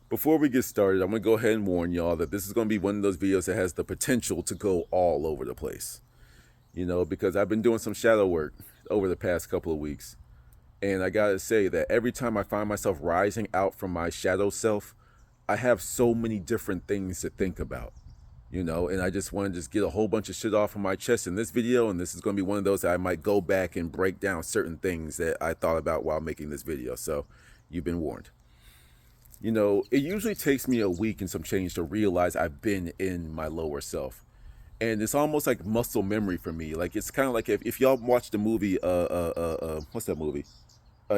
Before we get started, I'm going to go ahead and warn y'all that this is going to be one of those videos that has the potential to go all over the place. Because I've been doing some shadow work over the past couple of weeks. And I got to say that every time I find myself rising out from my shadow self, I have so many different things to think about. And I just want to just get a whole bunch of shit off of my chest in this video. And this is going to be one of those that I might go back and break down certain things that I thought about while making this video. So you've been warned. It usually takes me a week and some change to realize I've been in my lower self. And it's almost like muscle memory for me. Like, it's kind of like if y'all watch the movie, what's that movie?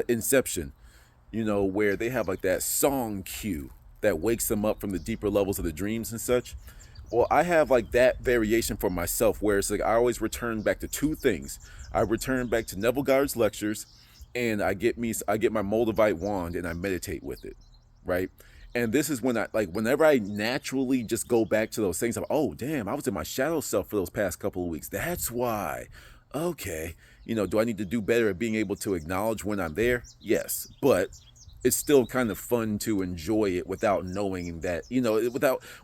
Inception, where they have like that song cue that wakes them up from the deeper levels of the dreams and such. Well, I have like that variation for myself where it's like I always return back to two things. I return back to Neville Goddard's lectures, and I get my Moldavite wand and I meditate with it, right? And this is when whenever I naturally just go back to those things, I'm, oh damn, I was in my shadow self for those past couple of weeks. That's why. Okay. Do I need to do better at being able to acknowledge when I'm there? Yes. But it's still kind of fun to enjoy it without knowing that,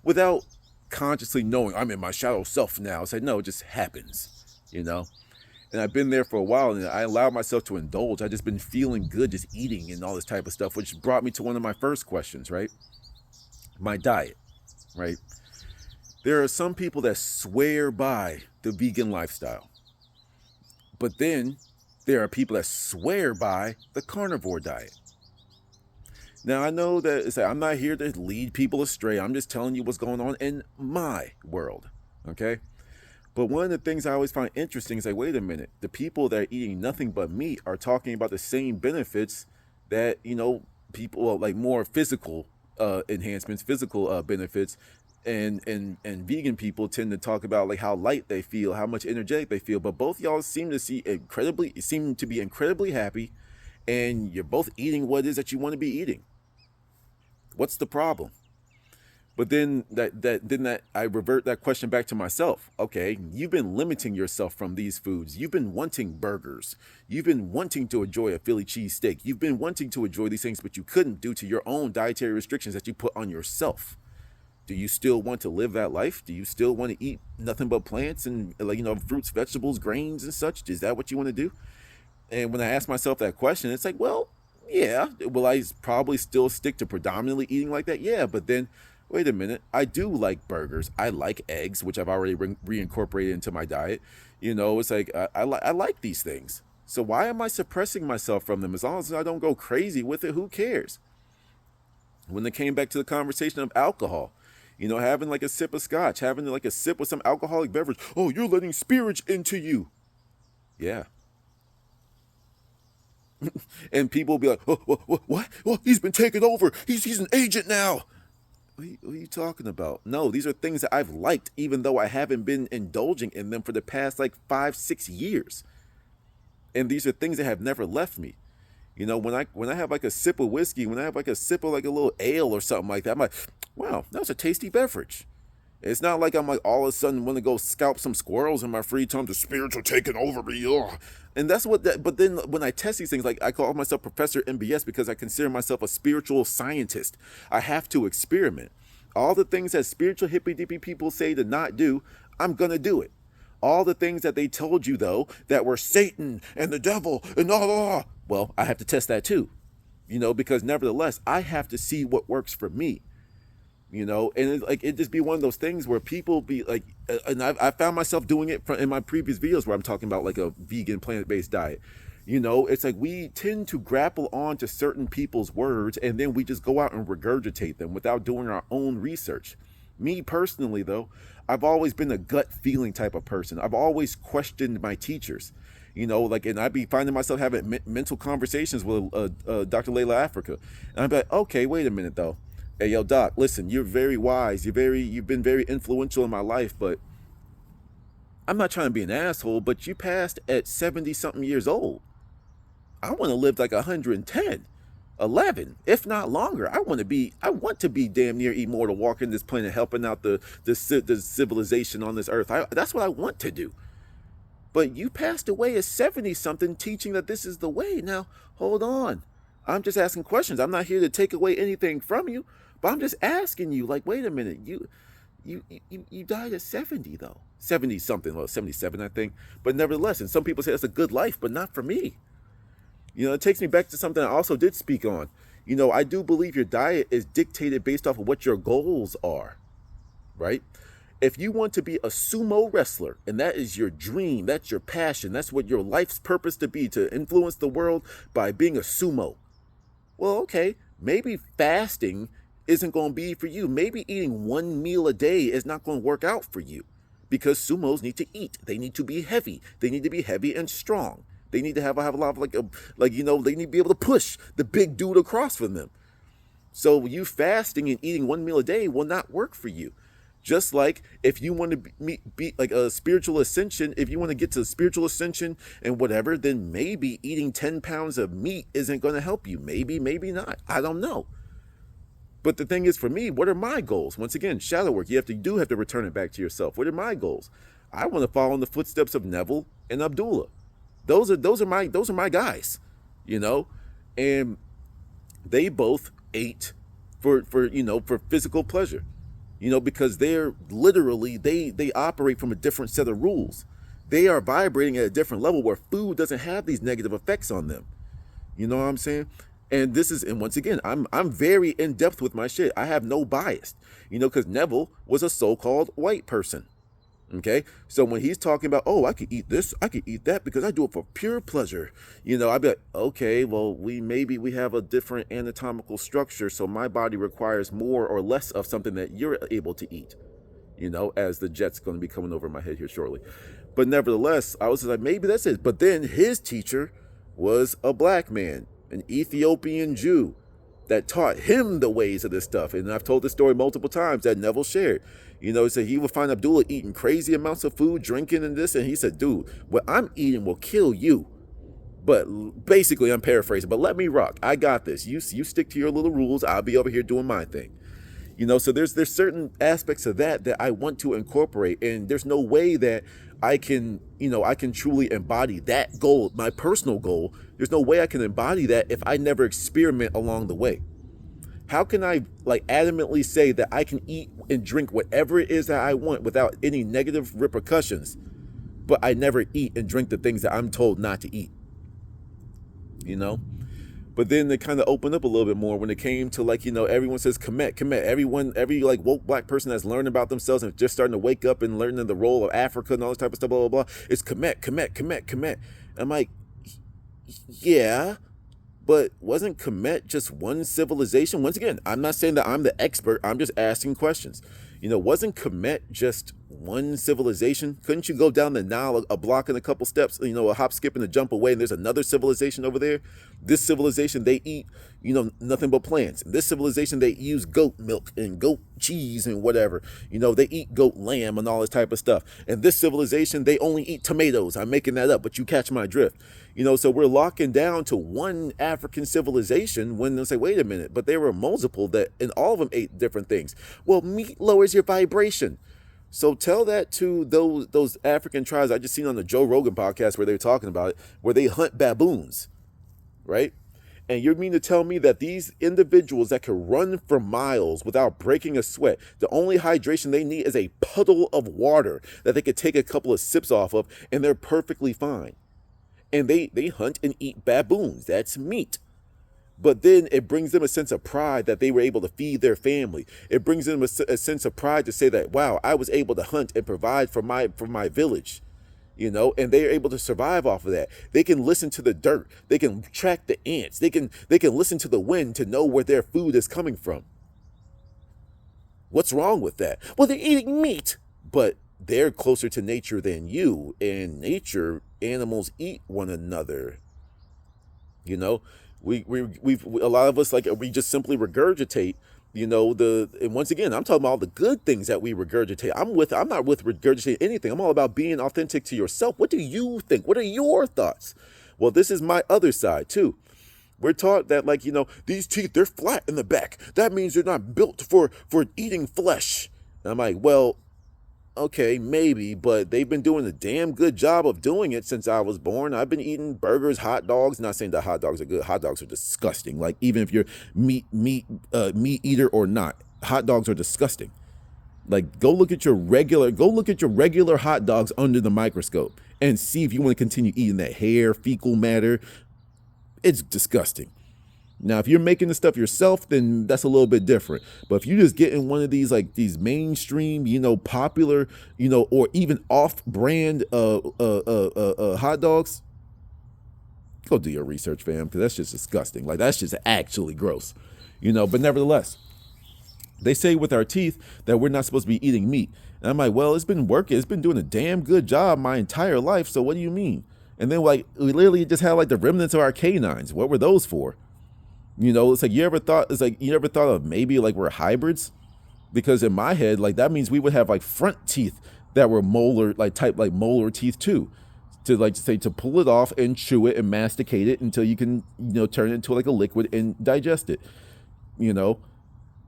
without consciously knowing I'm in my shadow self now. It's like, no, it just happens, And I've been there for a while, and I allowed myself to indulge. I just been feeling good just eating and all this type of stuff, which brought me to one of my first questions, right? My diet, right? There are some people that swear by the vegan lifestyle. But then there are people that swear by the carnivore diet. Now, I know that I'm not here to lead people astray. I'm just telling you what's going on in my world, okay? But one of the things I always find interesting is like, wait a minute, the people that are eating nothing but meat are talking about the same benefits that, people like more physical enhancements, physical benefits, and vegan people tend to talk about like how light they feel, how much energetic they feel. But both y'all seem to be incredibly happy, and you're both eating what it is that you want to be eating. What's the problem? But then I revert that question back to myself. Okay, you've been limiting yourself from these foods. You've been wanting burgers. You've been wanting to enjoy a Philly cheesesteak. You've been wanting to enjoy these things, but you couldn't due to your own dietary restrictions that you put on yourself. Do you still want to live that life? Do you still want to eat nothing but plants and fruits, vegetables, grains and such? Is that what you want to do? And when I ask myself that question, it's like, well, yeah, will I probably still stick to predominantly eating like that? Yeah, but then wait a minute, I do like burgers. I like eggs, which I've already reincorporated into my diet. It's like I like these things. So why am I suppressing myself from them? As long as I don't go crazy with it, who cares? When they came back to the conversation of alcohol, having like a sip of scotch, having like a sip of some alcoholic beverage. Oh, you're letting spirits into you. Yeah. And people will be like, oh, what? Well, he's been taken over. He's an agent now. What are you talking about? No, these are things that I've liked, even though I haven't been indulging in them for the past like 5-6 years. And these are things that have never left me. When I have like a sip of whiskey, when I have like a sip of like a little ale or something like that, I'm like, wow, that was a tasty beverage. It's not like I'm like all of a sudden want to go scalp some squirrels in my free time. The spirits are taking over me. Ugh. And that's but then when I test these things, like I call myself Professor MBS because I consider myself a spiritual scientist. I have to experiment. All the things that spiritual hippy dippy people say to not do, I'm going to do it. All the things that they told you, though, that were Satan and the devil and all, well, I have to test that too, because nevertheless, I have to see what works for me. And it just be one of those things where people be like, and I found myself doing it in my previous videos where I'm talking about like a vegan plant-based diet. It's like we tend to grapple on to certain people's words and then we just go out and regurgitate them without doing our own research. Me personally, though, I've always been a gut feeling type of person. I've always questioned my teachers. And I'd be finding myself having mental conversations with Dr. Layla Africa. And I'd be like, okay, wait a minute though. Hey, yo, Doc, listen, you're very wise. You've been very influential in my life, but I'm not trying to be an asshole, but you passed at 70 something years old. I want to live like 110, 11, if not longer. I want to be damn near immortal, walking this planet, helping out the civilization on this earth. That's what I want to do. But you passed away at 70 something teaching that this is the way. Now, hold on. I'm just asking questions. I'm not here to take away anything from you, but I'm just asking you, like, wait a minute, you died at 70 though. 70 something, well, 77, I think. But nevertheless, and some people say that's a good life, but not for me. It takes me back to something I also did speak on. I do believe your diet is dictated based off of what your goals are, right? If you want to be a sumo wrestler and that is your dream, that's your passion, that's what your life's purpose to be, to influence the world by being a sumo. Well, okay, maybe fasting isn't going to be for you. Maybe eating one meal a day is not going to work out for you because sumos need to eat. They need to be heavy. They need to be heavy and strong. They need to have a lot of they need to be able to push the big dude across from them. So you fasting and eating one meal a day will not work for you. Just like if you want to be like a spiritual ascension, if you want to get to spiritual ascension and whatever, then maybe eating 10 pounds of meat isn't going to help you. Maybe not. I don't know. But the thing is, for me, what are my goals? Once again, shadow work. You do have to return it back to yourself. What are my goals? I want to follow in the footsteps of Neville and Abdullah. Those are my guys, and they both ate for physical pleasure. Because they're literally, they operate from a different set of rules. They are vibrating at a different level where food doesn't have these negative effects on them. You know what I'm saying? And once again, I'm very in depth with my shit. I have no bias, because Neville was a so-called white person. Okay, so when he's talking about, oh, I could eat this, I could eat that because I do it for pure pleasure, I'd be like, okay, well, we have a different anatomical structure, so my body requires more or less of something that you're able to eat, as the jet's going to be coming over my head here shortly. But nevertheless, I was like, maybe that's it. But then his teacher was a black man, an Ethiopian Jew, that taught him the ways of this stuff. And I've told this story multiple times that Neville shared. He said he would find Abdullah eating crazy amounts of food, drinking and this. And he said, dude, what I'm eating will kill you. But basically, I'm paraphrasing, but let me rock. I got this. You stick to your little rules. I'll be over here doing my thing. So there's certain aspects of that I want to incorporate. And there's no way that I can truly embody that goal, my personal goal. There's no way I can embody that if I never experiment along the way. How can I adamantly say that I can eat and drink whatever it is that I want without any negative repercussions, but I never eat and drink the things that I'm told not to eat? But then they kind of opened up a little bit more when it came to everyone says commit. Every woke black person that's learned about themselves and just starting to wake up and learning the role of Africa and all this type of stuff, blah, blah, blah. It's commit. I'm like, yeah, but wasn't Kemet just one civilization? Once again, I'm not saying that I'm the expert. I'm just asking questions. Wasn't Kemet just one civilization? Couldn't you go down the Nile a block and a couple steps, a hop, skip, and a jump away, and there's another civilization over there? This civilization, they eat, nothing but plants. This civilization, they use goat milk and goat cheese and whatever. They eat goat lamb and all this type of stuff. And this civilization, they only eat tomatoes. I'm making that up, but you catch my drift. So we're locking down to one African civilization when they say, wait a minute, but there were multiple that, and all of them ate different things. Well, meat lowers your vibration. So tell that to those African tribes I just seen on the Joe Rogan podcast where they were talking about it, where they hunt baboons, right? And you mean to tell me that these individuals that can run for miles without breaking a sweat, the only hydration they need is a puddle of water that they could take a couple of sips off of, and they're perfectly fine. And they hunt and eat baboons. That's meat. But then it brings them a sense of pride that they were able to feed their family. It brings them a sense of pride to say that, wow, I was able to hunt and provide for my village, and they're able to survive off of that. They can listen to the dirt. They can track the ants. They can listen to the wind to know where their food is coming from. What's wrong with that? Well, they're eating meat, but they're closer to nature than you. And nature, animals eat one another. We've a lot of us, we just simply regurgitate, and once again, I'm talking about all the good things that we regurgitate. I'm not with regurgitating anything. I'm all about being authentic to yourself. What do you think? What are your thoughts? Well, this is my other side too. We're taught that these teeth, they're flat in the back. That means they're not built for eating flesh. And I'm like, well, Okay, maybe, but they've been doing a damn good job of doing it since I was born. I've been eating burgers, hot dogs. Not saying that hot dogs are good. Hot dogs are disgusting. Like, even if you're meat eater or not, hot dogs are disgusting. Like, go look at your regular hot dogs under the microscope and see if you want to continue eating that hair, fecal matter. It's disgusting. Now, if you're making the stuff yourself, then that's a little bit different. But if you're just getting one of these, like, these mainstream, popular, or even off-brand hot dogs, go do your research, fam, because that's just disgusting. Like, that's just actually gross, But nevertheless, they say with our teeth that we're not supposed to be eating meat. And I'm like, well, it's been working. It's been doing a damn good job my entire life. So what do you mean? And then, like, we literally just had, like, the remnants of our canines. What were those for? It's like, you ever thought of maybe, like, we're hybrids? Because in my head, like, that means we would have, like, front teeth that were molar, like, molar teeth too. To pull it off and chew it and masticate it until you can, turn it into, like, a liquid and digest it,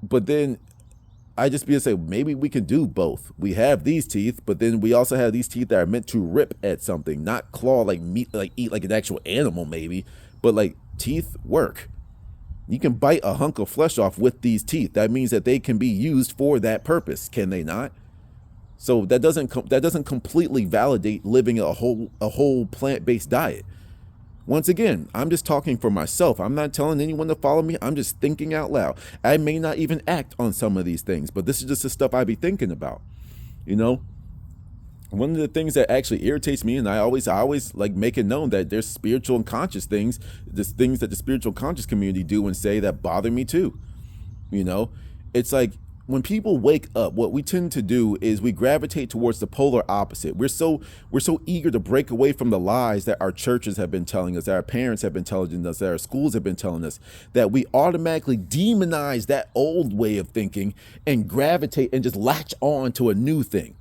But then I just be to say, maybe we can do both. We have these teeth, but then we also have these teeth that are meant to rip at something, not claw like meat, like eat like an actual animal maybe, but like teeth work. You can bite a hunk of flesh off with these teeth. That means that they can be used for that purpose, can they not? So that doesn't completely validate living a whole plant-based diet. Once again, I'm just talking for myself. I'm not telling anyone to follow me. I'm just thinking out loud. I may not even act on some of these things, but this is just the stuff I be thinking about. One of the things that actually irritates me, and I always like make it known that there's spiritual and conscious things, just things that the spiritual conscious community do and say that bother me too. It's like when people wake up, what we tend to do is we gravitate towards the polar opposite. We're so eager to break away from the lies that our churches have been telling us, that our parents have been telling us, that our schools have been telling us, that we automatically demonize that old way of thinking and gravitate and just latch on to a new thing.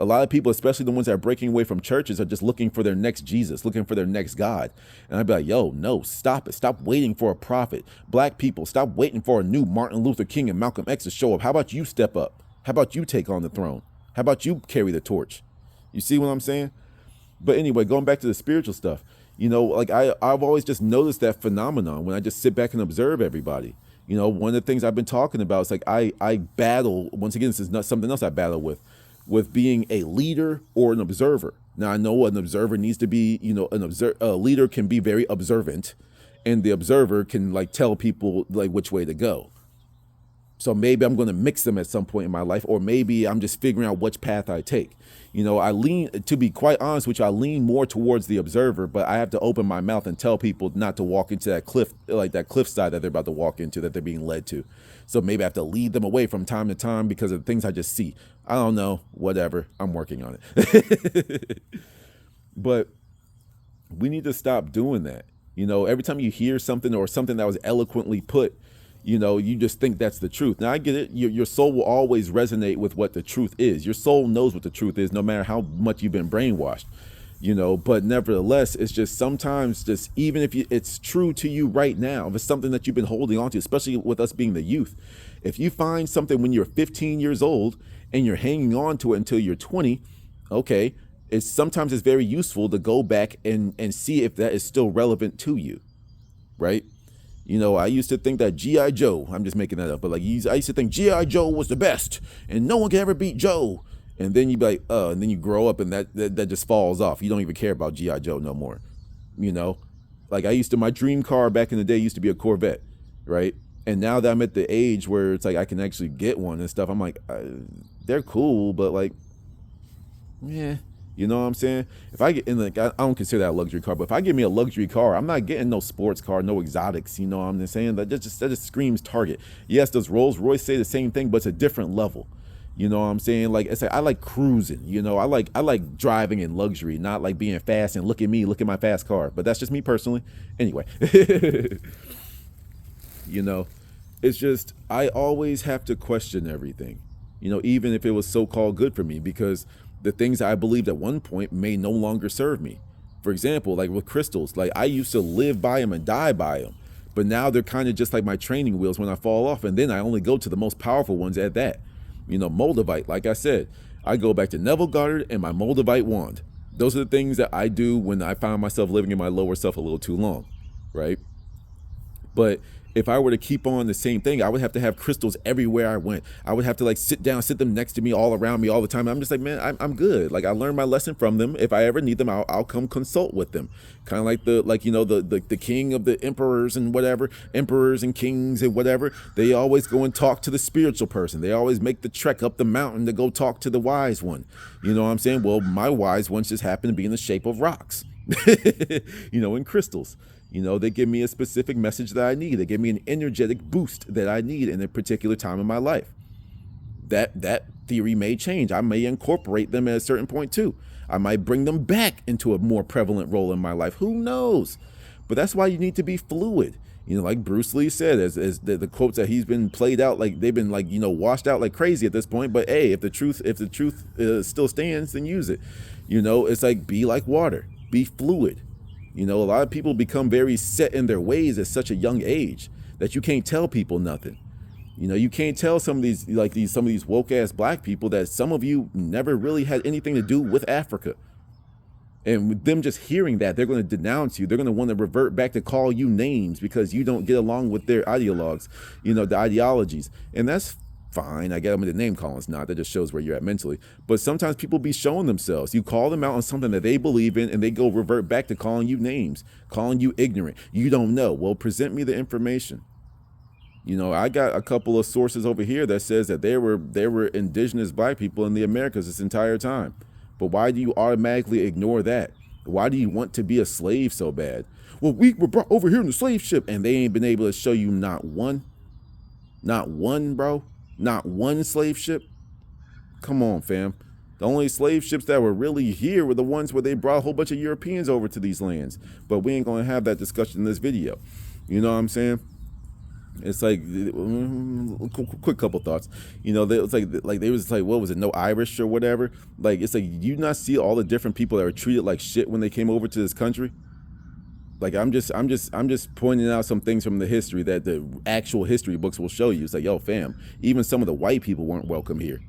A lot of people, especially the ones that are breaking away from churches, are just looking for their next Jesus, looking for their next God. And I'd be like, yo, no, stop it. Stop waiting for a prophet. Black people, stop waiting for a new Martin Luther King and Malcolm X to show up. How about you step up? How about you take on the throne? How about you carry the torch? You see what I'm saying? But anyway, going back to the spiritual stuff, like I've always just noticed that phenomenon when I just sit back and observe everybody. One of the things I've been talking about is like I battle, once again, this is not something else I battle with being a leader or an observer. Now, I know an observer needs to be, a leader can be very observant, and the observer can like tell people like which way to go. So maybe I'm going to mix them at some point in my life, or maybe I'm just figuring out which path I take. To be quite honest with you, I lean more towards the observer, but I have to open my mouth and tell people not to walk into that cliffside that they're about to walk into, that they're being led to. So maybe I have to lead them away from time to time because of the things I just see. I don't know, whatever. I'm working on it. But we need to stop doing that. Every time you hear something or something that was eloquently put, you just think that's the truth. Now, I get it. Your soul will always resonate with what the truth is. Your soul knows what the truth is, no matter how much you've been brainwashed. But nevertheless, it's just sometimes just even if it's true to you right now, if it's something that you've been holding on to, especially with us being the youth, if you find something when you're 15 years old and you're hanging on to it until you're 20, okay, sometimes it's very useful to go back and see if that is still relevant to you, right? I used to think that G.I. Joe, I'm just making that up, but like I used to think G.I. Joe was the best and no one can ever beat Joe. And then you be like, and then you grow up and that just falls off. You don't even care about G.I. Joe no more. Like my dream car back in the day used to be a Corvette, right? And now that I'm at the age where it's like I can actually get one and stuff, I'm like, they're cool, but like, yeah. You know what I'm saying? If I get in I don't consider that a luxury car, but if I get me a luxury car, I'm not getting no sports car, no exotics. You know what I'm saying? That just screams Target. Yes, does Rolls Royce say the same thing, but it's a different level. You know what I'm saying? Like it's like I like cruising. I like driving in luxury, not like being fast and look at my fast car. But that's just me personally. Anyway, it's just I always have to question everything. Even if it was so-called good for me, because the things I believed at one point may no longer serve me. For example, like with crystals, like I used to live by them and die by them, but now they're kind of just like my training wheels when I fall off, and then I only go to the most powerful ones at that. Moldavite, like I said, I go back to Neville Goddard and my Moldavite wand. Those are the things that I do when I find myself living in my lower self a little too long, right? But if I were to keep on the same thing, I would have to have crystals everywhere I went. I would have to like sit them next to me, all around me all the time. I'm just like, man, I'm good. Like I learned my lesson from them. If I ever need them, I'll come consult with them. Kind of like the king of the emperors and whatever, emperors and kings and whatever. They always go and talk to the spiritual person. They always make the trek up the mountain to go talk to the wise one. You know what I'm saying? Well, my wise ones just happen to be in the shape of rocks, in crystals. They give me a specific message that I need. They give me an energetic boost that I need in a particular time in my life. That theory may change. I may incorporate them at a certain point too. I might bring them back into a more prevalent role in my life. Who knows? But that's why you need to be fluid. Like Bruce Lee said, as the quotes that he's been played out, like they've been washed out like crazy at this point. But hey, if the truth still stands, then use it. It's like be like water, be fluid. A lot of people become very set in their ways at such a young age that you can't tell people nothing. You can't tell some of these woke ass black people that some of you never really had anything to do with Africa. And with them just hearing that, they're going to denounce you. They're going to want to revert back to call you names because you don't get along with their ideologues, the ideologies. And that's fine. I get them into name callings. Not that just shows where you're at mentally. But sometimes people be showing themselves. You call them out on something that they believe in and they go revert back to calling you names, calling you ignorant. You don't know. Well, present me the information. I got a couple of sources over here that says that there were indigenous black people in the Americas this entire time. But why do you automatically ignore that? Why do you want to be a slave so bad? Well, we were brought over here in the slave ship and they ain't been able to show you not one, bro. Not one slave ship? Come on, fam. The only slave ships that were really here were the ones where they brought a whole bunch of Europeans over to these lands. But we ain't going to have that discussion in this video. You know what I'm saying? It's like, quick couple thoughts. They was like they was like, what was it? No Irish or whatever. Like, it's like, you not see all the different people that were treated like shit when they came over to this country? Like I'm just pointing out some things from the history that the actual history books will show you. It's like, yo, fam, even some of the white people weren't welcome here.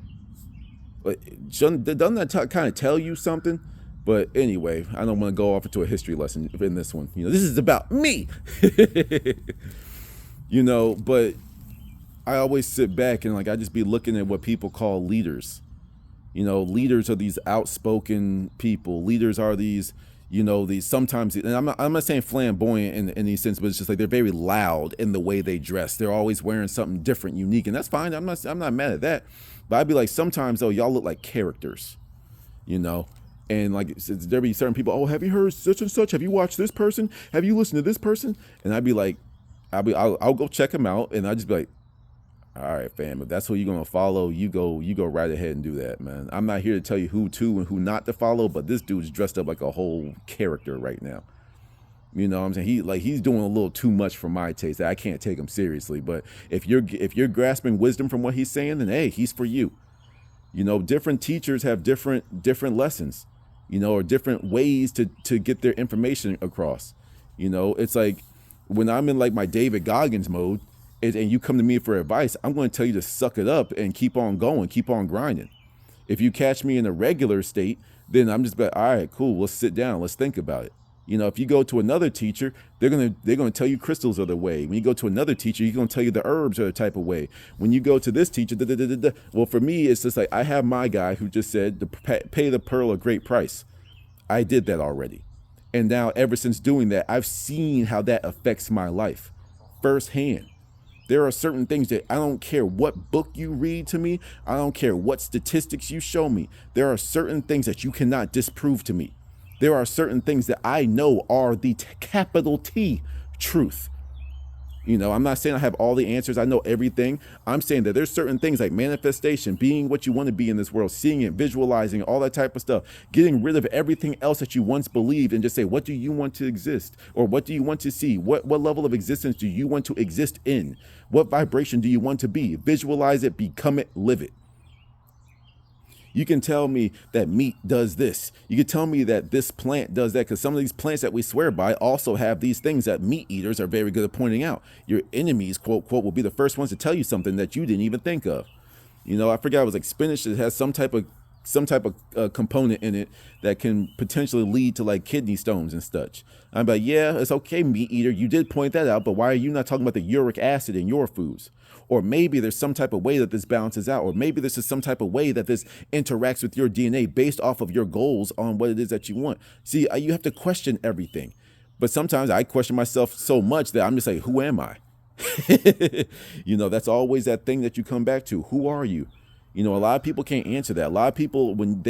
But doesn't that kind of tell you something? But anyway, I don't want to go off into a history lesson in this one. This is about me. But I always sit back and I just be looking at what people call leaders. Leaders are these outspoken people. Leaders are these these sometimes, and I'm not saying flamboyant in any sense, but it's just like they're very loud in the way they dress. They're always wearing something different, unique, and that's fine. I'm not mad at that. But I'd be like, sometimes though, y'all look like characters, and like there be certain people. Oh, have you heard such and such? Have you watched this person? Have you listened to this person? And I'd be like, I'll go check them out, and I'd just be like, all right, fam, if that's who you're gonna follow, you go right ahead and do that, man. I'm not here to tell you who to and who not to follow, but this dude's dressed up like a whole character right now. What I'm saying? He's doing a little too much for my taste. I can't take him seriously. But if you're grasping wisdom from what he's saying, then hey, he's for you. Different teachers have different lessons, or different ways to get their information across. It's like when I'm in like my David Goggins mode, and you come to me for advice, I'm going to tell you to suck it up and keep on going, keep on grinding. If you catch me in a regular state, then I'm just like, all right, cool, let's sit down, let's think about it. If you go to another teacher, they're gonna tell you crystals are the way. When you go to another teacher, he's gonna tell you the herbs are the type of way. When you go to this teacher, well, for me, it's just like I have my guy who just said to pay the pearl a great price. I did that already, and now ever since doing that, I've seen how that affects my life firsthand. There are certain things that I don't care what book you read to me. I don't care what statistics you show me. There are certain things that you cannot disprove to me. There are certain things that I know are the capital T truth. I'm not saying I have all the answers. I know everything. I'm saying that there's certain things like manifestation, being what you want to be in this world, seeing it, visualizing, all that type of stuff, getting rid of everything else that you once believed and just say, what do you want to exist? Or what do you want to see? What level of existence do you want to exist in? What vibration do you want to be? Visualize it, become it, live it. You can tell me that meat does this. You can tell me that this plant does that, because some of these plants that we swear by also have these things that meat eaters are very good at pointing out. Your enemies, quote, quote, will be the first ones to tell you something that you didn't even think of. I forgot, it was like spinach that has some type of some type of component in it that can potentially lead to like kidney stones and such. I'm like, yeah, it's okay, meat eater. You did point that out, but why are you not talking about the uric acid in your foods? Or maybe there's some type of way that this balances out, or maybe this is some type of way that this interacts with your DNA based off of your goals on what it is that you want. See, you have to question everything. But sometimes I question myself so much that I'm just like, who am I? That's always that thing that you come back to. Who are you? A lot of people can't answer that. A lot of people, when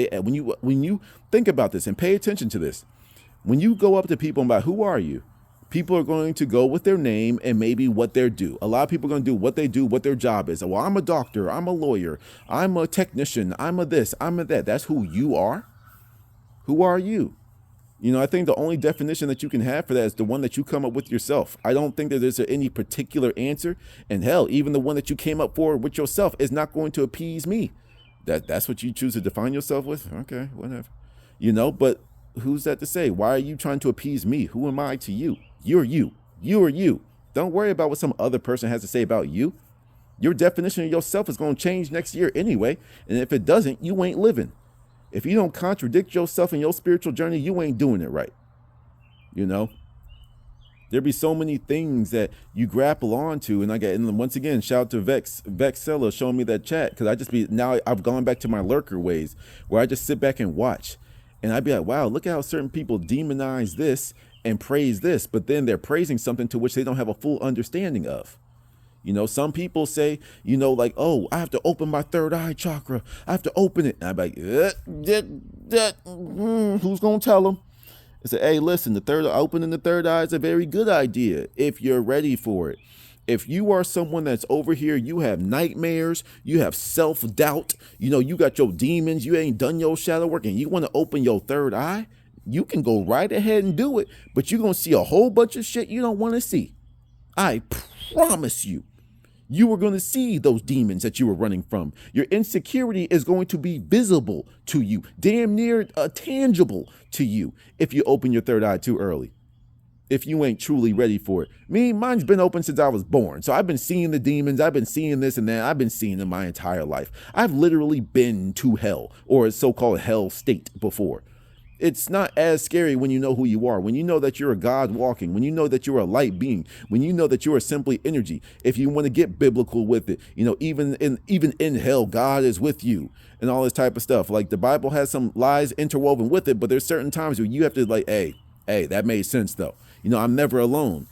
you think about this and pay attention to this, when you go up to people and about who are you, people are going to go with their name and maybe what they do. A lot of people are going to do, what their job is. Well, I'm a doctor, I'm a lawyer, I'm a technician, I'm a this, I'm a that. That's who you are. Who are you? I think the only definition that you can have for that is the one that you come up with yourself. I don't think that there's any particular answer. And hell, even the one that you came up for with yourself is not going to appease me. That's what you choose to define yourself with? Okay, whatever. But who's that to say? Why are you trying to appease me? Who am I to you? You're you. You are you. Don't worry about what some other person has to say about you. Your definition of yourself is going to change next year anyway. And if it doesn't, you ain't living. If you don't contradict yourself in your spiritual journey, you ain't doing it right. There be so many things that you grapple onto, and once again, shout out to Vexella showing me that chat, because now I've gone back to my lurker ways where I just sit back and watch, and I'd be like, wow, look at how certain people demonize this and praise this, but then they're praising something to which they don't have a full understanding of. Some people say, like, oh, I have to open my third eye chakra. I have to open it. And I'm like, who's going to tell them? I say, hey, listen, opening the third eye is a very good idea if you're ready for it. If you are someone that's over here, you have nightmares, you have self-doubt, you got your demons, you ain't done your shadow work, and you want to open your third eye, you can go right ahead and do it, but you're going to see a whole bunch of shit you don't want to see. I promise you. You are going to see those demons that you were running from. Your insecurity is going to be visible to you, damn near tangible to you if you open your third eye too early, if you ain't truly ready for it. Mine's been open since I was born. So I've been seeing the demons. I've been seeing this and that. I've been seeing them my entire life. I've literally been to hell, or a so-called hell state before. It's not as scary when you know who you are, when you know that you're a God walking, when you know that you're a light being, when you know that you are simply energy. If you want to get biblical with it, even in hell, God is with you and all this type of stuff. Like the Bible has some lies interwoven with it, but there's certain times where you have to like, hey, that made sense though. I'm never alone.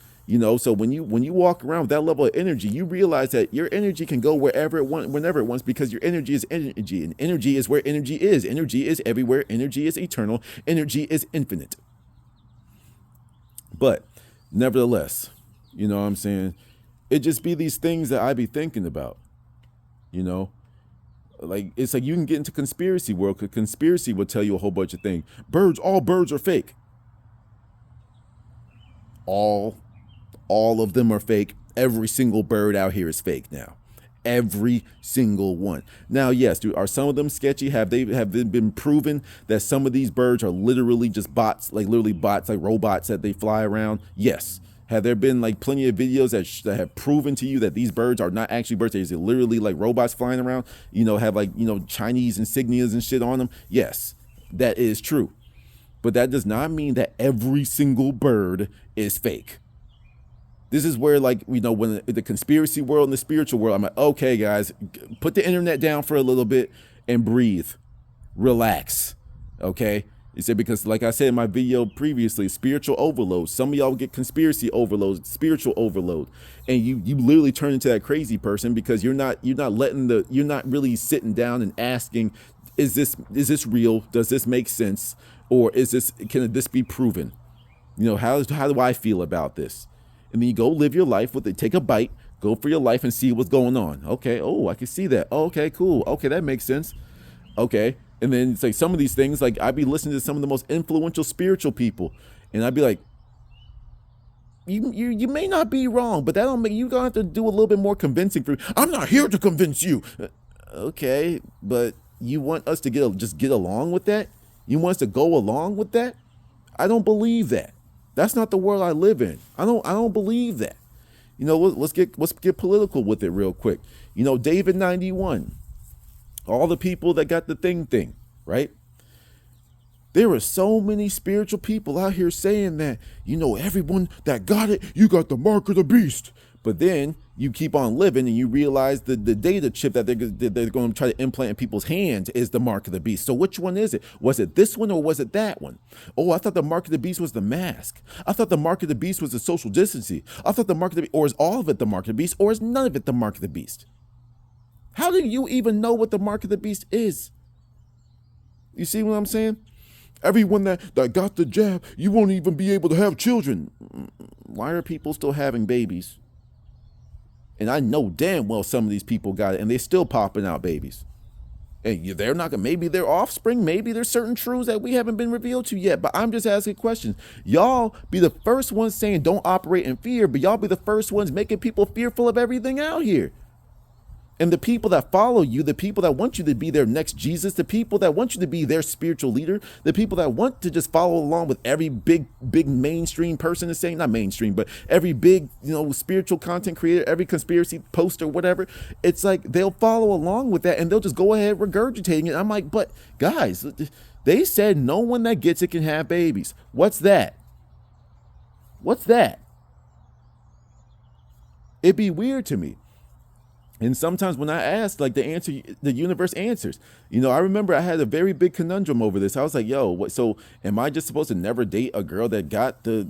So when you walk around with that level of energy, you realize that your energy can go wherever it wants, whenever it wants, because your energy is energy, and energy is where energy is. Energy is everywhere. Energy is eternal. Energy is infinite. But nevertheless, what I'm saying? It just be these things that I be thinking about, like it's like you can get into conspiracy world, because conspiracy will tell you a whole bunch of things. All birds are fake. All of them are fake. Every single bird out here is fake now. Every single one. Now, yes, are some of them sketchy? Have they been proven that some of these birds are literally just bots, like literally bots, like robots that they fly around? Yes. Have there been like plenty of videos that have proven to you that these birds are not actually birds? They're literally like robots flying around, have like, Chinese insignias and shit on them? Yes, that is true. But that does not mean that every single bird is fake. This is where, like, when the conspiracy world and the spiritual world, I'm like, okay, guys, put the internet down for a little bit and breathe. Relax. Okay? You said, because like I said in my video previously, spiritual overload. Some of y'all get conspiracy overload, spiritual overload. And you literally turn into that crazy person because you're not really sitting down and asking, is this real? Does this make sense? Or can this be proven? How do I feel about this? And then you go live your life with it, take a bite, go for your life and see what's going on. Okay, oh, I can see that. Oh, okay, cool. Okay, that makes sense. Okay, and then it's like some of these things, like I'd be listening to some of the most influential spiritual people, and I'd be like, you may not be wrong, but that don't make you gonna have to do a little bit more convincing for. I'm not here to convince you. Okay, but you want us to just get along with that? You want us to go along with that? I don't believe that. That's not the world I live in. I don't believe that. Let's get political with it real quick. David 91. All the people that got the thing. right? There are so many spiritual people out here saying that, everyone that got it, you got the mark of the beast. But then you keep on living and you realize the data chip that they're going to try to implant in people's hands is the mark of the beast. So which one is it? Was it this one or was it that one? Oh, I thought the mark of the beast was the mask. I thought the mark of the beast was the social distancing. I thought the mark of the beast, or is all of it the mark of the beast, or is none of it the mark of the beast? How do you even know what the mark of the beast is? You see what I'm saying? Everyone that got the jab, you won't even be able to have children. Why are people still having babies? And I know damn well some of these people got it and they're still popping out babies. And they're not gonna, maybe they're offspring, maybe there's certain truths that we haven't been revealed to yet, but I'm just asking questions. Y'all be the first ones saying don't operate in fear, but y'all be the first ones making people fearful of everything out here. And the people that follow you, the people that want you to be their next Jesus, the people that want you to be their spiritual leader, the people that want to just follow along with every big mainstream person is saying, not mainstream, but every big, spiritual content creator, every conspiracy poster, whatever. It's like they'll follow along with that and they'll just go ahead regurgitating it. I'm like, but guys, they said no one that gets it can have babies. What's that? What's that? It'd be weird to me. And sometimes when I ask, like, the answer, the universe answers. I remember I had a very big conundrum over this. I was like, yo, what? So am I just supposed to never date a girl that got the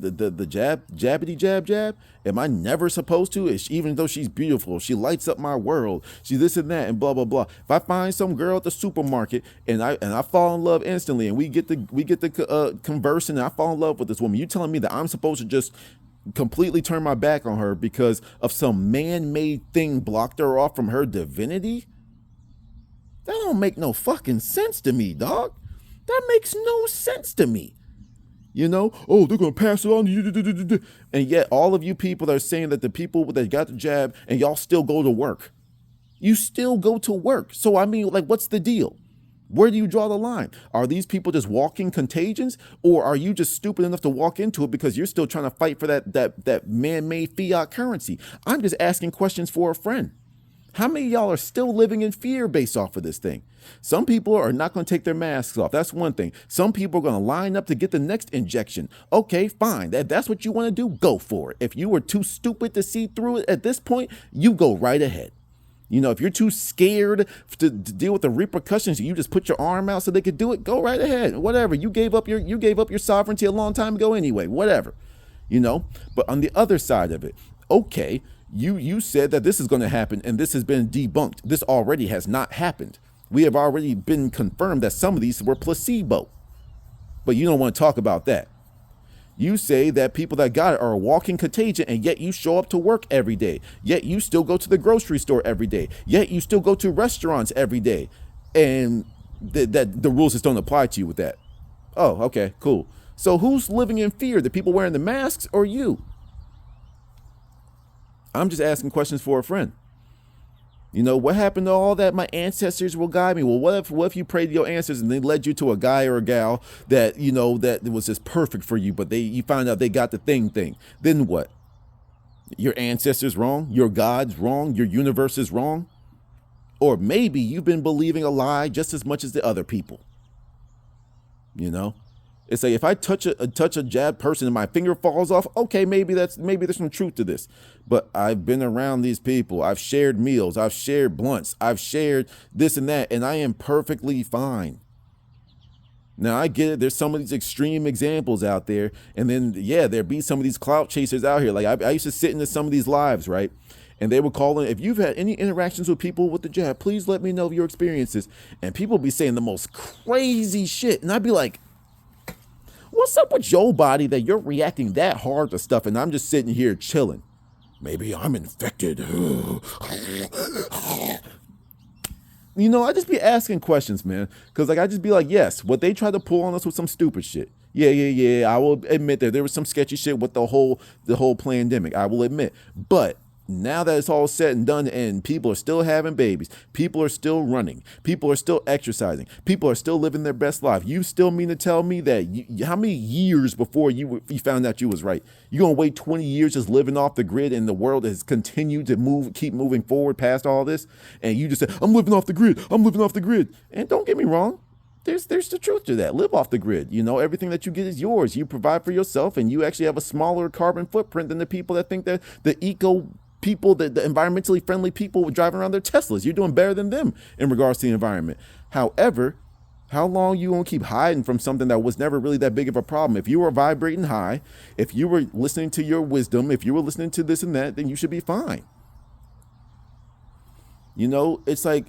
jabbity jab? Am I never supposed to? Even though she's beautiful, she lights up my world. She's this and that and blah, blah, blah. If I find some girl at the supermarket and I fall in love instantly and we get to conversing and I fall in love with this woman, you telling me that I'm supposed to just completely turn my back on her because of some man-made thing blocked her off from her divinity? That don't make no fucking sense to me, dog. That makes no sense to me. Oh, they're gonna pass it on to you. And yet all of you people are saying that the people that got the jab and y'all still go to work. You still go to work. So I mean, like, what's the deal? Where do you draw the line? Are these people just walking contagions, or are you just stupid enough to walk into it because you're still trying to fight for that man-made fiat currency? I'm just asking questions for a friend. How many of y'all are still living in fear based off of this thing? Some people are not going to take their masks off. That's one thing. Some people are going to line up to get the next injection. Okay, fine. That's what you want to do. Go for it. If you were too stupid to see through it at this point, you go right ahead. If you're too scared to deal with the repercussions, you just put your arm out so they could do it. Go right ahead. Whatever. You gave up your sovereignty a long time ago anyway. Whatever. But on the other side of it, okay, you said that this is going to happen and this has been debunked. This already has not happened. We have already been confirmed that some of these were placebo. But you don't want to talk about that. You say that people that got it are a walking contagion, and yet you show up to work every day. Yet you still go to the grocery store every day. Yet you still go to restaurants every day. And that the rules just don't apply to you with that. Oh, okay, cool. So who's living in fear? The people wearing the masks or you? I'm just asking questions for a friend. What happened to all that? My ancestors will guide me. Well, what if you prayed to your ancestors and they led you to a guy or a gal that, that was just perfect for you, but you found out they got the thing. Then what? Your ancestors wrong? Your God's wrong? Your universe is wrong? Or maybe you've been believing a lie just as much as the other people. It's like if I touch a jabbed person and my finger falls off, okay, maybe there's some truth to this. But I've been around these people. I've shared meals. I've shared blunts. I've shared this and that, and I am perfectly fine. Now, I get it. There's some of these extreme examples out there. And then, there be some of these clout chasers out here. Like I used to sit into some of these lives, right? And they were calling, if you've had any interactions with people with the jab, please let me know of your experiences. And people be saying the most crazy shit. And I'd be like, what's up with your body that you're reacting that hard to stuff and I'm just sitting here chilling? Maybe I'm infected. I just be asking questions, man. Because I just be like, yes, what they try to pull on us with some stupid shit. Yeah. I will admit that there was some sketchy shit with the whole pandemic. I will admit. But now that it's all said and done and people are still having babies, people are still running, people are still exercising, people are still living their best life, you still mean to tell me that how many years before you found out you was right? You gonna wait 20 years just living off the grid and the world has continued to keep moving forward past all this? And you just say, I'm living off the grid. And don't get me wrong. there's the truth to that. Live off the grid. Everything that you get is yours. You provide for yourself, and you actually have a smaller carbon footprint than the people that think that the eco people, the environmentally friendly people driving around their Teslas. You're doing better than them in regards to the environment. However, how long you gonna keep hiding from something that was never really that big of a problem? If you were vibrating high, if you were listening to your wisdom, if you were listening to this and that, then you should be fine. It's like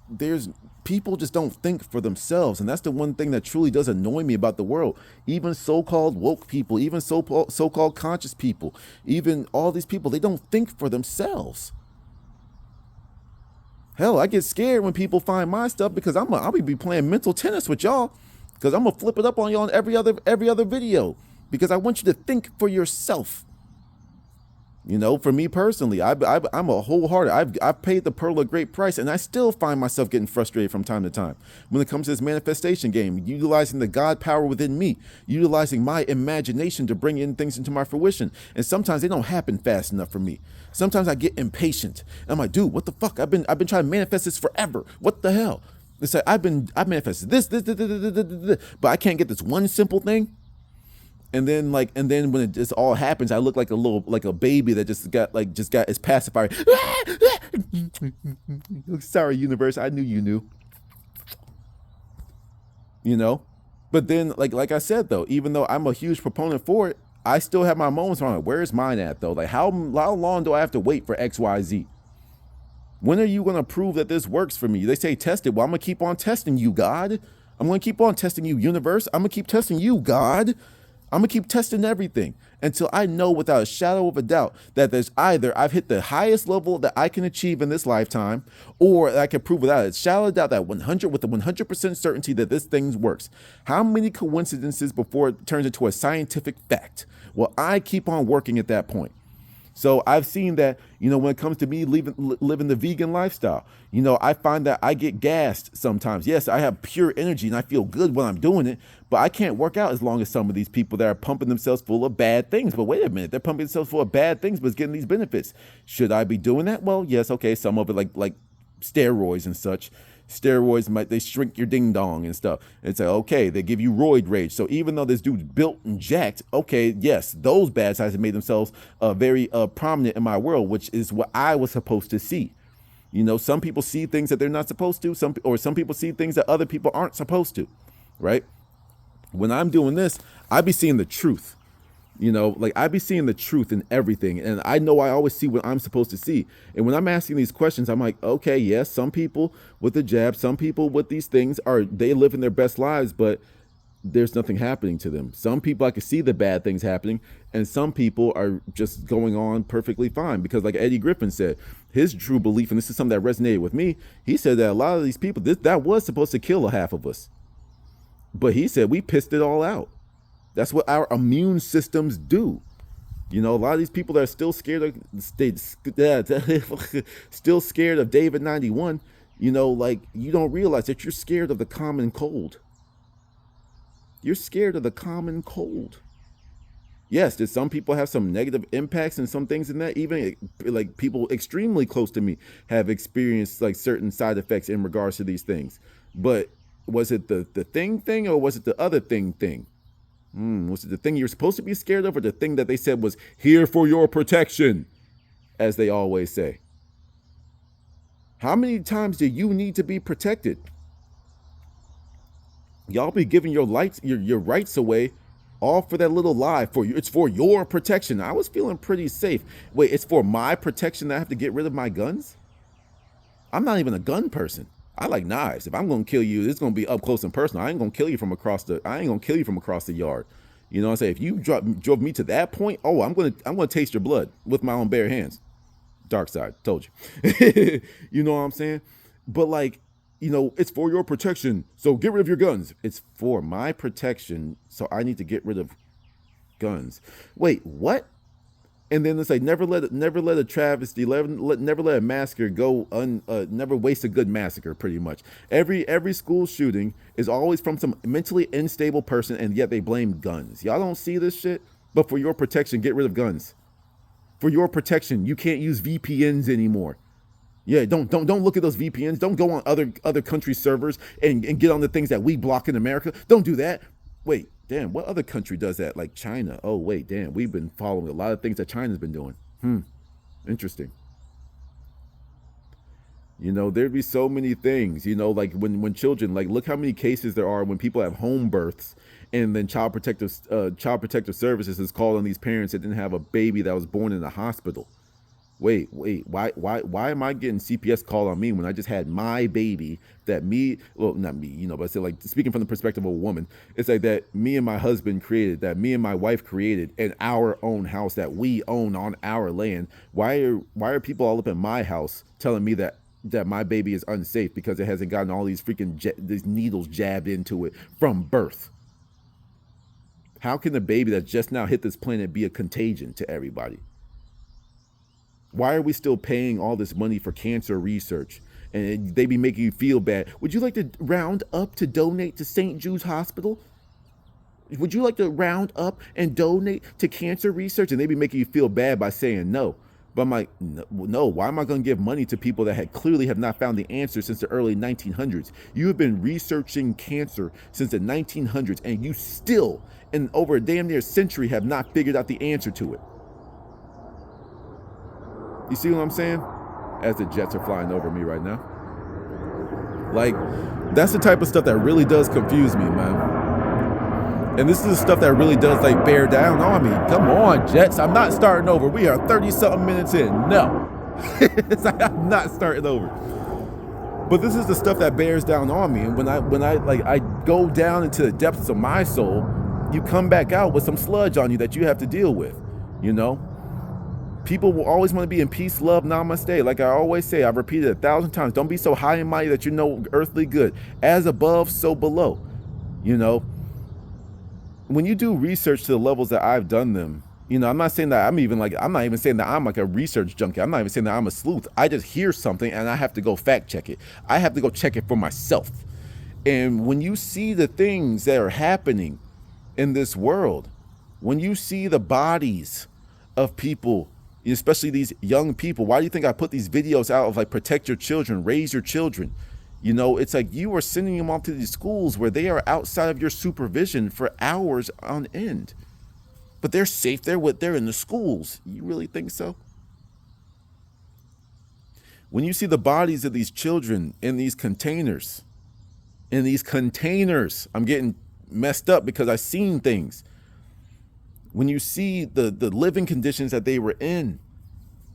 there's people just don't think for themselves, and that's the one thing that truly does annoy me about the world. Even so-called woke people, even so-called conscious people, even all these people, they don't think for themselves. Hell, I get scared when people find my stuff because I'll be playing mental tennis with y'all, because I'm gonna flip it up on y'all in every other video, because I want you to think for yourself. For me personally, I'm a wholehearted. I've paid the pearl a great price, and I still find myself getting frustrated from time to time when it comes to this manifestation game, utilizing the God power within me, utilizing my imagination to bring in things into my fruition. And sometimes they don't happen fast enough for me. Sometimes I get impatient. And I'm like, dude, what the fuck? I've been trying to manifest this forever. What the hell? It's like I've manifested this, but I can't get this one simple thing. And then when it just all happens, I look like a baby that just got its pacifier. Sorry, universe, I knew you knew. But then like I said though, even though I'm a huge proponent for it, I still have my moments where I'm like, where's mine at though? Like how long do I have to wait for XYZ? When are you gonna prove that this works for me? They say test it. Well, I'm gonna keep on testing you, God. I'm gonna keep on testing you, universe. I'm gonna keep testing you, God. I'm going to keep testing everything until I know without a shadow of a doubt that there's either I've hit the highest level that I can achieve in this lifetime, or I can prove without a shadow of a doubt that with 100% certainty that this thing works. How many coincidences before it turns into a scientific fact? Well, I keep on working at that point. So I've seen that, when it comes to me living the vegan lifestyle, I find that I get gassed sometimes. Yes, I have pure energy and I feel good when I'm doing it, but I can't work out as long as some of these people that are pumping themselves full of bad things. But wait a minute, they're pumping themselves full of bad things, but it's getting these benefits. Should I be doing that? Well, yes, okay, some of it like steroids and such. Steroids they shrink your ding dong and stuff. It's like, okay, they give you roid rage. So even though this dude's built and jacked, okay, yes, those bad sides have made themselves very prominent in my world, which is what I was supposed to see. Some people see things that they're not supposed to. Some people see things that other people aren't supposed to, right? When I'm doing this, I be seeing the truth. I be seeing the truth in everything. And I know I always see what I'm supposed to see. And when I'm asking these questions, I'm like, okay, yes, some people with the jab, some people with these things they living their best lives, but there's nothing happening to them. Some people, I can see the bad things happening, and some people are just going on perfectly fine. Because like Eddie Griffin said, his true belief, and this is something that resonated with me, he said that a lot of these people, that was supposed to kill a half of us. But he said we pissed it all out. That's what our immune systems do. A lot of these people that are still scared of still scared of David 91, you don't realize that you're scared of the common cold. You're scared of the common cold. Yes, did some people have some negative impacts and some things in that? Even like people extremely close to me have experienced like certain side effects in regards to these things. But was it the thing or was it the other thing? Was it the thing you're supposed to be scared of, or the thing that they said was here for your protection, as they always say? How many times do you need to be protected? Y'all be giving your rights away all for that little lie for you. It's for your protection. I was feeling pretty safe. Wait, it's for my protection that I have to get rid of my guns? I'm not even a gun person. I like knives. If I'm gonna kill you, it's gonna be up close and personal. I ain't gonna kill you from across the yard. You know what I'm saying? If you drove me to that point, I'm gonna taste your blood with my own bare hands. Dark side, told you. You know what I'm saying? But it's for your protection, so get rid of your guns. It's for my protection, so I need to get rid of guns. Wait, what? And then it's like never let a travesty, never let a massacre go never waste a good massacre. Pretty much every school shooting is always from some mentally unstable person, and yet they blame guns. Y'all don't see this shit. But for your protection, get rid of guns. For your protection, you can't use VPNs anymore. Yeah, don't look at those VPNs. Don't go on other country servers and get on the things that we block in America. Don't do that. Wait, damn, what other country does that? Like China. Oh, wait, damn, we've been following a lot of things that China's been doing. Interesting. There'd be so many things, like when children, like look how many cases there are when people have home births and then child protective services is called on these parents that didn't have a baby that was born in a hospital. Wait, why am I getting CPS called on me when I just had my baby that well, not me, but I say, like, speaking from the perspective of a woman, it's like that me and my husband created, that me and my wife created in our own house that we own on our land. Why are people all up in my house telling me that my baby is unsafe because it hasn't gotten all these freaking these needles jabbed into it from birth? How can the baby that just now hit this planet be a contagion to everybody? Why are we still paying all this money for cancer research? And they be making you feel bad. Would you like to round up to donate to St. Jude's Hospital? Would you like to round up and donate to cancer research? And they be making you feel bad by saying no. But I'm like, no, why am I going to give money to people that clearly have not found the answer since the early 1900s? You have been researching cancer since the 1900s, and you still, in over a damn near century, have not figured out the answer to it. You see what I'm saying? As the jets are flying over me right now. Like, that's the type of stuff that really does confuse me, man. And this is the stuff that really does, like, bear down on me. Come on, Jets. I'm not starting over. We are 30-something minutes in. No. It's like, I'm not starting over. But this is the stuff that bears down on me. And when I go down into the depths of my soul, you come back out with some sludge on you that you have to deal with, People will always want to be in peace, love, namaste. Like I always say, I've repeated 1,000 times. Don't be so high and mighty that you know earthly good. As above, so below. When you do research to the levels that I've done them, I'm not saying that I'm not even saying that I'm like a research junkie. I'm not even saying that I'm a sleuth. I just hear something and I have to go fact check it. I have to go check it for myself. And when you see the things that are happening in this world, when you see the bodies of people, especially these young people, why do you think I put these videos out of like protect your children, raise your children? It's like you are sending them off to these schools where they are outside of your supervision for hours on end. But they're safe. They're in the schools. You really think so? When you see the bodies of these children in these containers, I'm getting messed up because I've seen things. When you see the living conditions that they were in,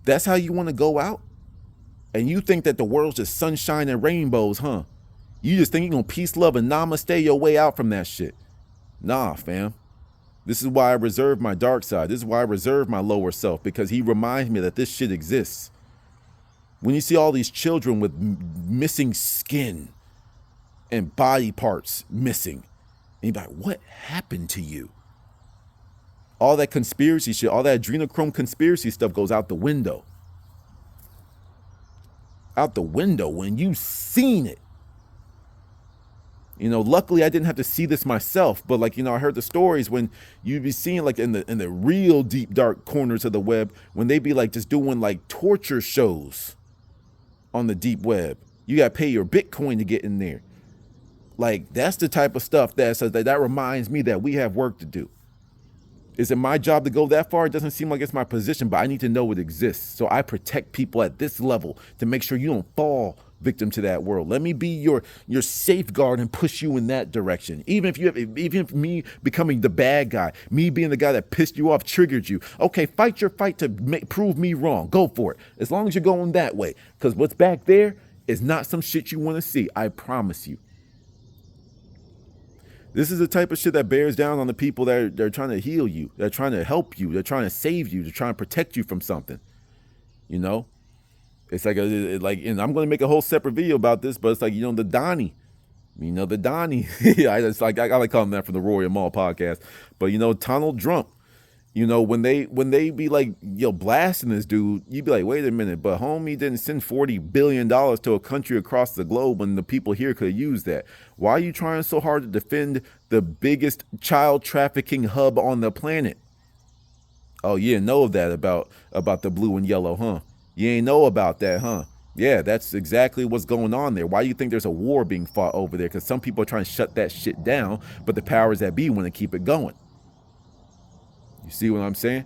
that's how you want to go out? And you think that the world's just sunshine and rainbows, huh? You just think you're going to peace, love, and namaste your way out from that shit. Nah, fam. This is why I reserve my dark side. This is why I reserve my lower self, because he reminds me that this shit exists. When you see all these children with missing skin and body parts missing, and you're like, what happened to you? All that conspiracy shit, all that adrenochrome conspiracy stuff goes out the window. Out the window when you've seen it. Luckily I didn't have to see this myself, but I heard the stories when you'd be seeing like in the real deep dark corners of the web, when they be like just doing like torture shows on the deep web. You got to pay your Bitcoin to get in there. Like, that's the type of stuff that reminds me that we have work to do. Is it my job to go that far? It doesn't seem like it's my position, but I need to know it exists. So I protect people at this level to make sure you don't fall victim to that world. Let me be your safeguard and push you in that direction. Even if me becoming the bad guy, me being the guy that pissed you off, triggered you. Okay, fight your fight to prove me wrong. Go for it. As long as you're going that way. Because what's back there is not some shit you want to see. I promise you. This is the type of shit that bears down on the people that are trying to heal you. They're trying to help you. They're trying to save you. They're trying to protect you from something. It's like, and I'm going to make a whole separate video about this, but it's like, the Donnie. The Donnie. I like calling that from the Royal Mall podcast. But, Donald Trump. When they be like, blasting this dude, you'd be like, wait a minute, but homie didn't send $40 billion to a country across the globe when the people here could have used that. Why are you trying so hard to defend the biggest child trafficking hub on the planet? Oh, you didn't know that about the blue and yellow, huh? You ain't know about that, huh? Yeah, that's exactly what's going on there. Why do you think there's a war being fought over there? Because some people are trying to shut that shit down, but the powers that be want to keep it going. You see what I'm saying?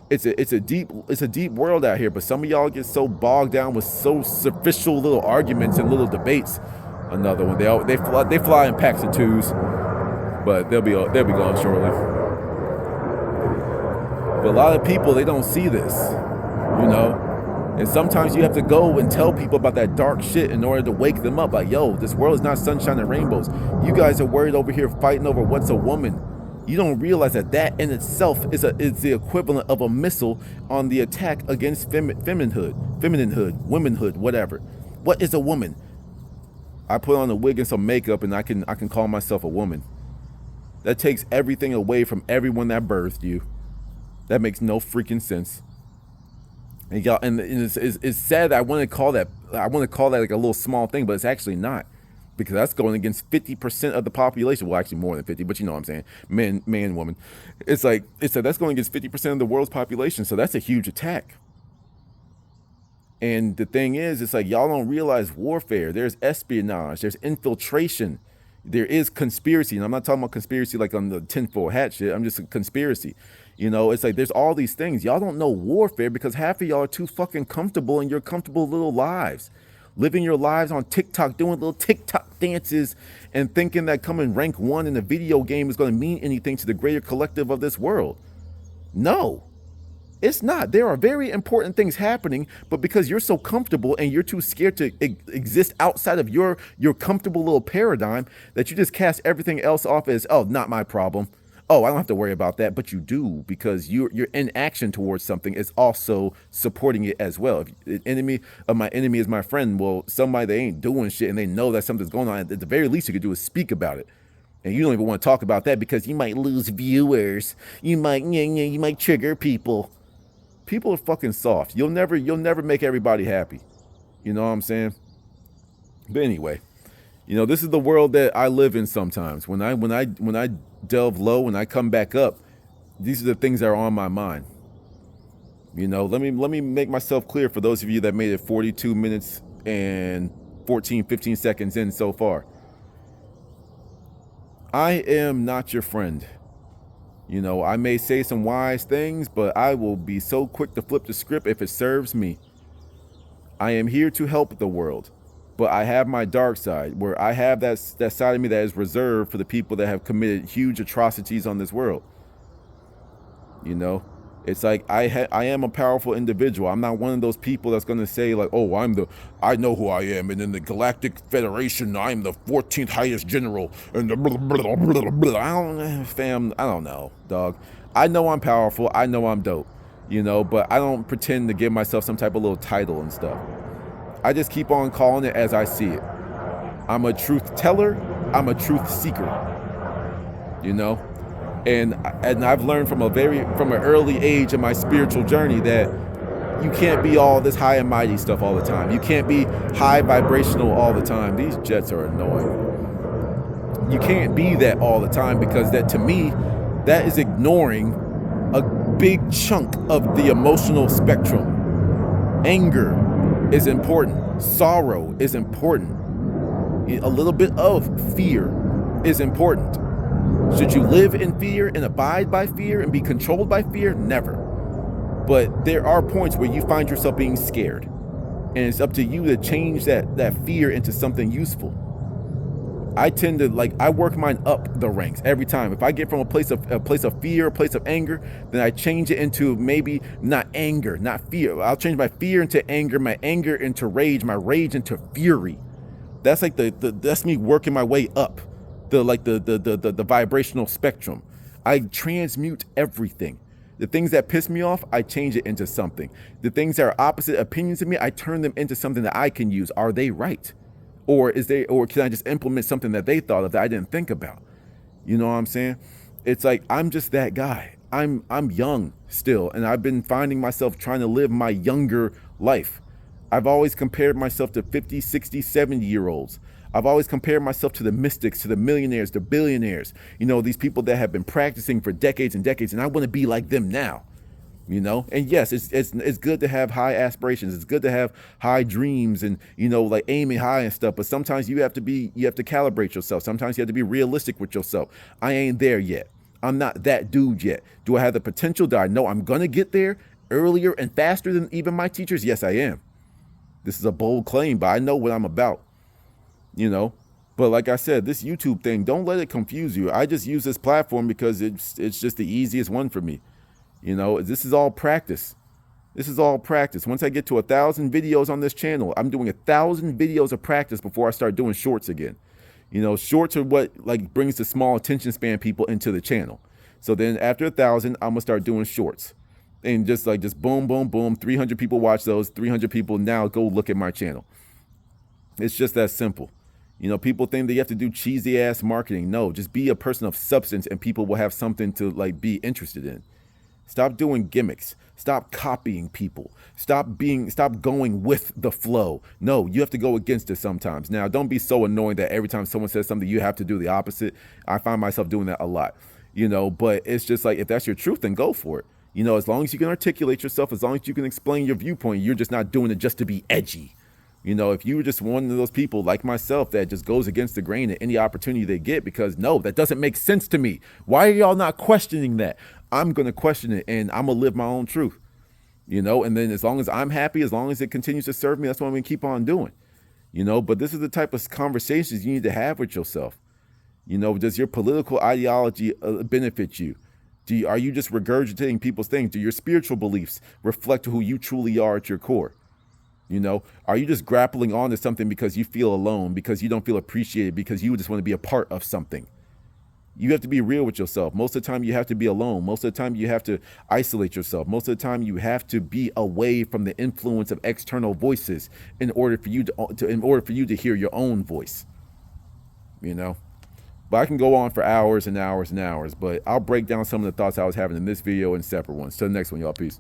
It's a deep world out here, but some of y'all get so bogged down with so superficial little arguments and little debates. Another one. They fly in packs of twos, but they'll be gone shortly. But a lot of people, they don't see this, you know. And sometimes you have to go and tell people about that dark shit in order to wake them up. Like, yo, this world is not sunshine and rainbows. You guys are worried over here fighting over what's a woman. You don't realize that in itself is the equivalent of a missile on the attack against femininehood, womanhood, whatever. What is a woman? I put on a wig and some makeup, and I can call myself a woman. That takes everything away from everyone that birthed you. That makes no freaking sense. And y'all, and it's sad that I want to call that like a little small thing, but it's actually not, because that's going against 50% of the population. Well, actually more than 50, but you know what I'm saying, man, woman. It's like that's going against 50% of the world's population. So that's a huge attack. And the thing is, it's like y'all don't realize warfare. There's espionage. There's infiltration. There is conspiracy. And I'm not talking about conspiracy like on the tinfoil hat shit. I'm just a conspiracy. You know, it's like there's all these things. Y'all don't know warfare because half of y'all are too fucking comfortable in your comfortable little lives. Living your lives on TikTok, doing little TikTok dances and thinking that coming rank 1 in a video game is going to mean anything to the greater collective of this world. No. It's not. There are very important things happening, but because you're so comfortable and you're too scared to exist outside of your comfortable little paradigm, that you just cast everything else off as, oh, not my problem. Oh, I don't have to worry about that. But you do, because your inaction towards something is also supporting it as well. If the enemy of my enemy is my friend, well, somebody that ain't doing shit and they know that something's going on, at the very least you could do is speak about it. And you don't even want to talk about that because you might lose viewers. You might trigger people. People are fucking soft. You'll never make everybody happy. You know what I'm saying? But anyway, you know, this is the world that I live in sometimes. When I delve low, when I come back up, these are the things that are on my mind. You know, let me make myself clear for those of you that made it 42 minutes and 15 seconds in so far. I am not your friend. You know, I may say some wise things, but I will be so quick to flip the script if it serves me. I am here to help the world, but I have my dark side, where I have that side of me that is reserved for the people that have committed huge atrocities on this world. You know, it's like I am a powerful individual. I'm not one of those people that's going to say like, oh, I know who I am, and in the Galactic Federation, I'm the 14th highest general, and the blah, blah, blah, blah. I don't know, dog. I know I'm powerful. I know I'm dope, you know, but I don't pretend to give myself some type of little title and stuff. I just keep on calling it as I see it. I'm a truth teller. I'm a truth seeker, you know. And I've learned from an early age in my spiritual journey that you can't be all this high and mighty stuff all the time. You can't be high vibrational all the time. These jets are annoying. You can't be that all the time, because that, to me, that is ignoring a big chunk of the emotional spectrum. Anger is important. Sorrow is important. A little bit of fear is important. Should you live in fear and abide by fear and be controlled by fear? Never. But there are points where you find yourself being scared, and it's up to you to change that fear into something useful. I tend to I work mine up the ranks every time. If I get from a place of fear, a place of anger, then I change it into maybe not anger, not fear. I'll change my fear into anger, my anger into rage, my rage into fury. That's like that's me working my way up the vibrational spectrum. I transmute everything. The things that piss me off, I change it into something. The things that are opposite opinions of me, I turn them into something that I can use. Are they right? Or can I just implement something that they thought of that I didn't think about? You know what I'm saying? It's like, I'm just that guy. I'm young still, and I've been finding myself trying to live my younger life. I've always compared myself to 50, 60, 70-year-olds. I've always compared myself to the mystics, to the millionaires, the billionaires. You know, these people that have been practicing for decades and decades, and I want to be like them now. you know. And yes, it's good to have high aspirations, it's good to have high dreams, and you know, like aiming high and stuff, but sometimes you have to calibrate yourself. Sometimes you have to be realistic with yourself. I ain't there yet. I'm not that dude yet. Do I have the potential? Do I know I'm gonna get there earlier and faster than even my teachers? Yes, I am. This is a bold claim, but I know what I'm about, you know. But like I said, this YouTube thing, don't let it confuse you. I just use this platform because it's just the easiest one for me. You know, this is all practice. This is all practice. Once I get to 1,000 videos on this channel, I'm doing 1,000 videos of practice before I start doing shorts again. You know, shorts are what like brings the small attention span people into the channel. So then after 1,000, I'm gonna start doing shorts, and just boom, boom, boom. 300 people watch those. 300 people now go look at my channel. It's just that simple. You know, people think that you have to do cheesy ass marketing. No, just be a person of substance, and people will have something to like be interested in. Stop doing gimmicks. Stop copying people. Stop going with the flow. No, you have to go against it sometimes. Now, don't be so annoying that every time someone says something, you have to do the opposite. I find myself doing that a lot, you know, but it's just like, if that's your truth, then go for it. You know, as long as you can articulate yourself, as long as you can explain your viewpoint, you're just not doing it just to be edgy. You know, if you were just one of those people like myself that just goes against the grain at any opportunity they get, because no, that doesn't make sense to me. Why are y'all not questioning that? I'm going to question it, and I'm going to live my own truth, you know, and then as long as I'm happy, as long as it continues to serve me, that's what I'm going to keep on doing, you know. But this is the type of conversations you need to have with yourself. You know, does your political ideology benefit you? Are you just regurgitating people's things? Do your spiritual beliefs reflect who you truly are at your core? You know, are you just grappling onto something because you feel alone, because you don't feel appreciated, because you just want to be a part of something? You have to be real with yourself. Most of the time you have to be alone. Most of the time you have to isolate yourself. Most of the time you have to be away from the influence of external voices in order for you to hear your own voice. You know? But I can go on for hours and hours and hours, but I'll break down some of the thoughts I was having in this video and separate ones. Till the next one, y'all. Peace.